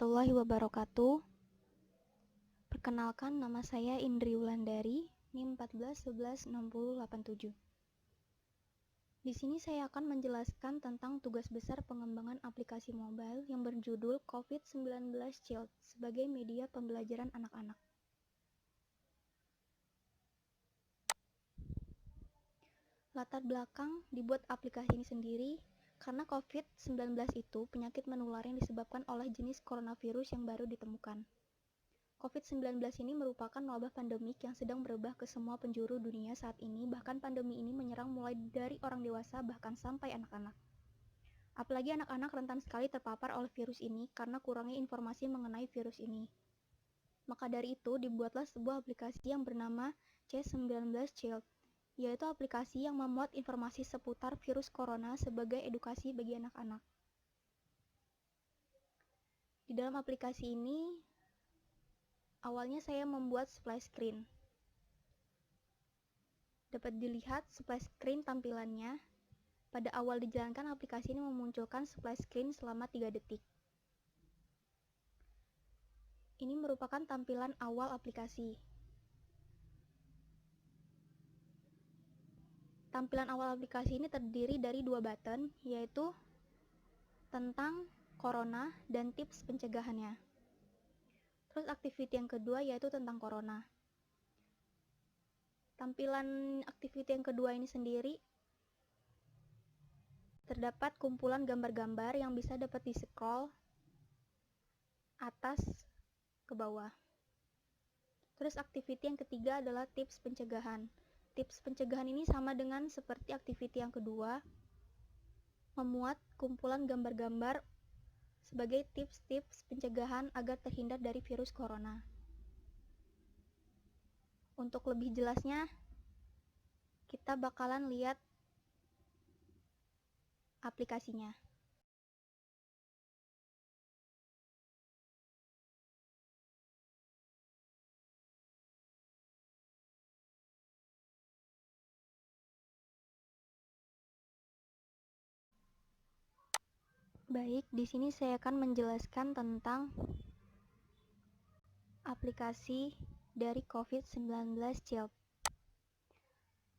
warahmatullahi wabarakatuh. Perkenalkan, nama saya Indri Wulandari, NIM 14116087. Di sini saya akan menjelaskan tentang tugas besar pengembangan aplikasi mobile yang berjudul COVID-19 Child sebagai media pembelajaran anak-anak. Latar belakang dibuat aplikasi ini sendiri karena COVID-19 itu penyakit menular yang disebabkan oleh jenis coronavirus yang baru ditemukan. COVID-19 ini merupakan wabah pandemik yang sedang merebah ke semua penjuru dunia saat ini, bahkan pandemi ini menyerang mulai dari orang dewasa bahkan sampai anak-anak. Apalagi anak-anak rentan sekali terpapar oleh virus ini karena kurangnya informasi mengenai virus ini. Maka dari itu dibuatlah sebuah aplikasi yang bernama C19 Child, yaitu aplikasi yang memuat informasi seputar virus corona sebagai edukasi bagi anak-anak. Di dalam aplikasi ini, awalnya saya membuat splash screen. Dapat dilihat splash screen tampilannya. Pada awal dijalankan, aplikasi ini memunculkan splash screen selama 3 detik. Ini merupakan tampilan awal aplikasi. Tampilan awal aplikasi ini terdiri dari 2 button, yaitu tentang corona dan tips pencegahannya. Terus activity yang kedua yaitu tentang corona. Tampilan activity yang kedua ini sendiri terdapat kumpulan gambar-gambar yang bisa dapat di-scroll atas ke bawah. Terus activity yang ketiga adalah tips pencegahan. Tips pencegahan ini sama dengan seperti activity yang kedua, memuat kumpulan gambar-gambar sebagai tips-tips pencegahan agar terhindar dari virus corona. Untuk lebih jelasnya, kita bakalan lihat aplikasinya. Baik, di sini saya akan menjelaskan tentang aplikasi dari COVID-19 Child.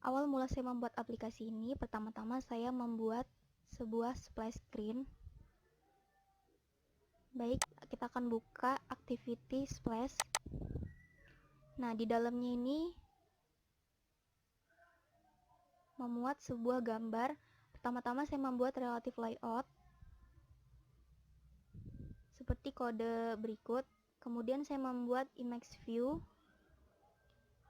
Awal mula saya membuat aplikasi ini, pertama-tama saya membuat sebuah splash screen. Baik, kita akan buka activity splash. Nah, di dalamnya ini memuat sebuah gambar. Pertama-tama saya membuat relative layout seperti kode berikut. Kemudian saya membuat image view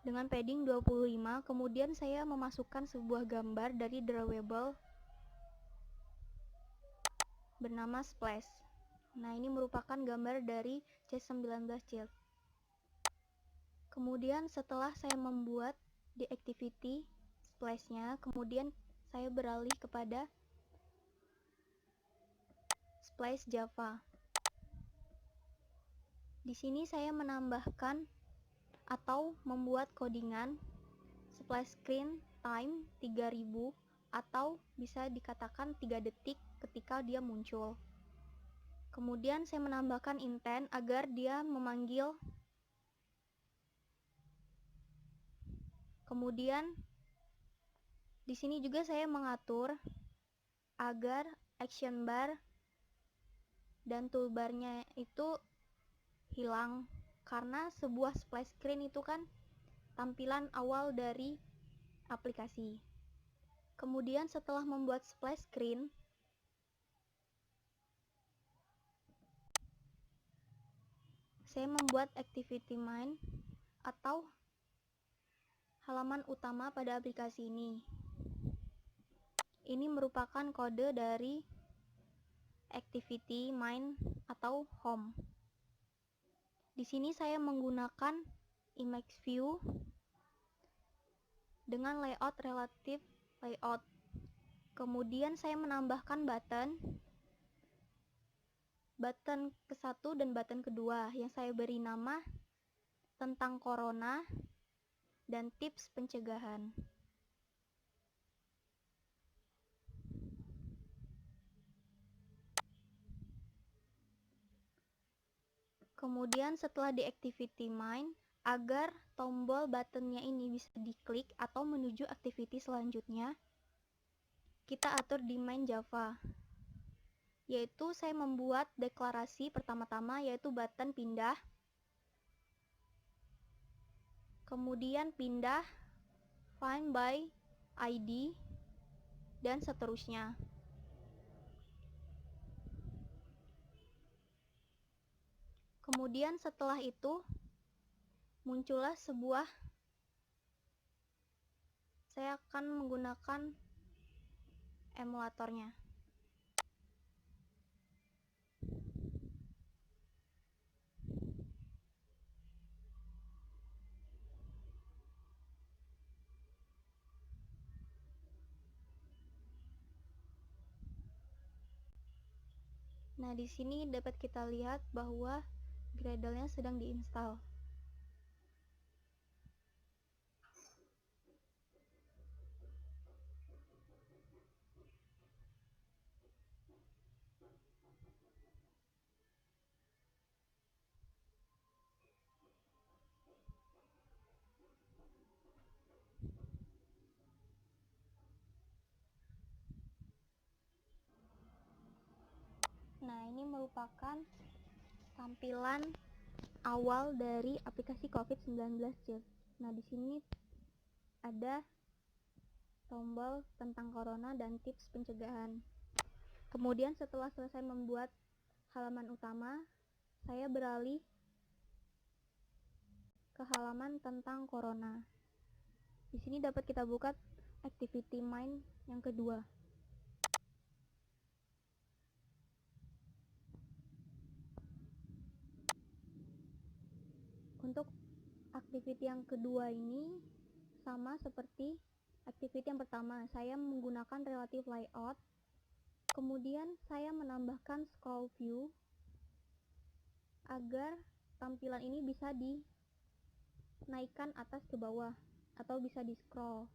dengan padding 25. Kemudian saya memasukkan sebuah gambar dari drawable bernama splash. Nah, ini merupakan gambar dari C19 Child. Kemudian setelah saya membuat di activity splash-nya, kemudian saya beralih kepada splash Java. Di sini saya menambahkan atau membuat codingan splash screen time 3000 atau bisa dikatakan 3 detik ketika dia muncul. Kemudian saya menambahkan intent agar dia memanggil. Kemudian di sini juga saya mengatur agar action bar dan toolbarnya itu hilang, karena sebuah splash screen itu kan tampilan awal dari aplikasi. Kemudian setelah membuat splash screen, saya membuat activity main atau halaman utama pada aplikasi ini. Ini merupakan kode dari activity main atau home. Di sini saya menggunakan image view dengan layout relative layout. Kemudian saya menambahkan button ke-1 dan button kedua yang saya beri nama tentang corona dan tips pencegahan. Kemudian setelah di activity mind, agar tombol buttonnya ini bisa diklik atau menuju activity selanjutnya, kita atur di main Java. Yaitu saya membuat deklarasi pertama-tama yaitu button pindah, kemudian pindah find by ID, dan seterusnya. Kemudian setelah itu muncullah sebuah, saya akan menggunakan emulatornya. Nah, di sini dapat kita lihat bahwa Gradle-nya sedang diinstal. Nah, ini merupakan tampilan awal dari aplikasi COVID-19 Shield. Nah, di sini ada tombol tentang corona dan tips pencegahan. Kemudian setelah selesai membuat halaman utama, saya beralih ke halaman tentang corona. Di sini dapat kita buka activity mind yang kedua. Untuk activity yang kedua ini sama seperti activity yang pertama, saya menggunakan relative layout. Kemudian saya menambahkan scroll view agar tampilan ini bisa dinaikkan atas ke bawah atau bisa di scroll.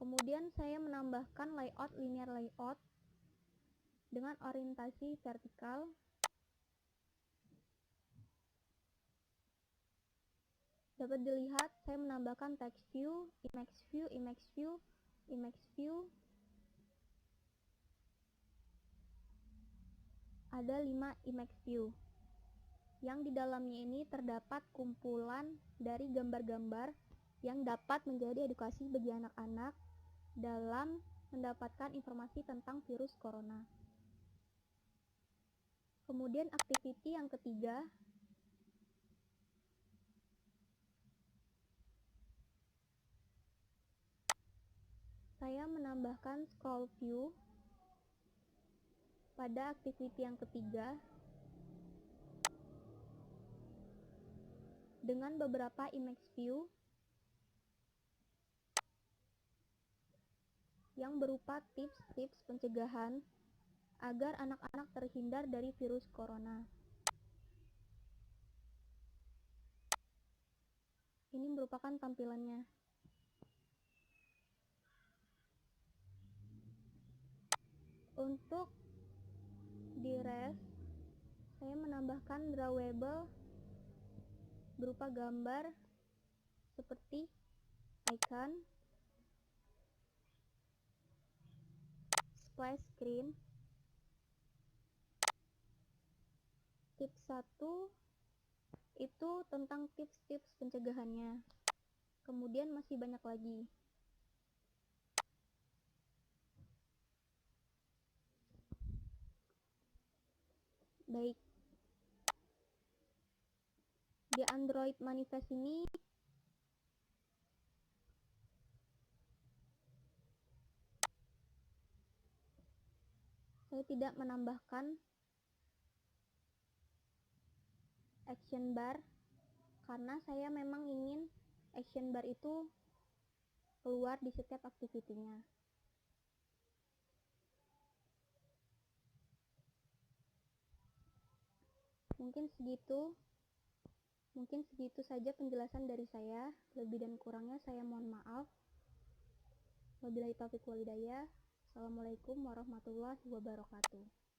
Kemudian saya menambahkan layout linear layout dengan orientasi vertikal. Dapat dilihat saya menambahkan text view, image view, image view, image view. Ada 5 image view. Yang di dalamnya ini terdapat kumpulan dari gambar-gambar yang dapat menjadi edukasi bagi anak-anak dalam mendapatkan informasi tentang virus corona. Kemudian activity yang ketiga, saya menambahkan scroll view pada activity yang ketiga dengan beberapa image view yang berupa tips-tips pencegahan agar anak-anak terhindar dari virus corona. Ini merupakan tampilannya. Untuk di rest, saya menambahkan drawable berupa gambar seperti icon, splash screen. Tips 1 itu tentang tips-tips pencegahannya. Kemudian masih banyak lagi. Baik. Di Android Manifest ini saya tidak menambahkan action bar karena saya memang ingin action bar itu keluar di setiap activity-nya. Mungkin segitu saja penjelasan dari saya. Lebih dan kurangnya saya mohon maaf. Wabillahi taufiq wal hidayah. Assalamualaikum warahmatullahi wabarakatuh.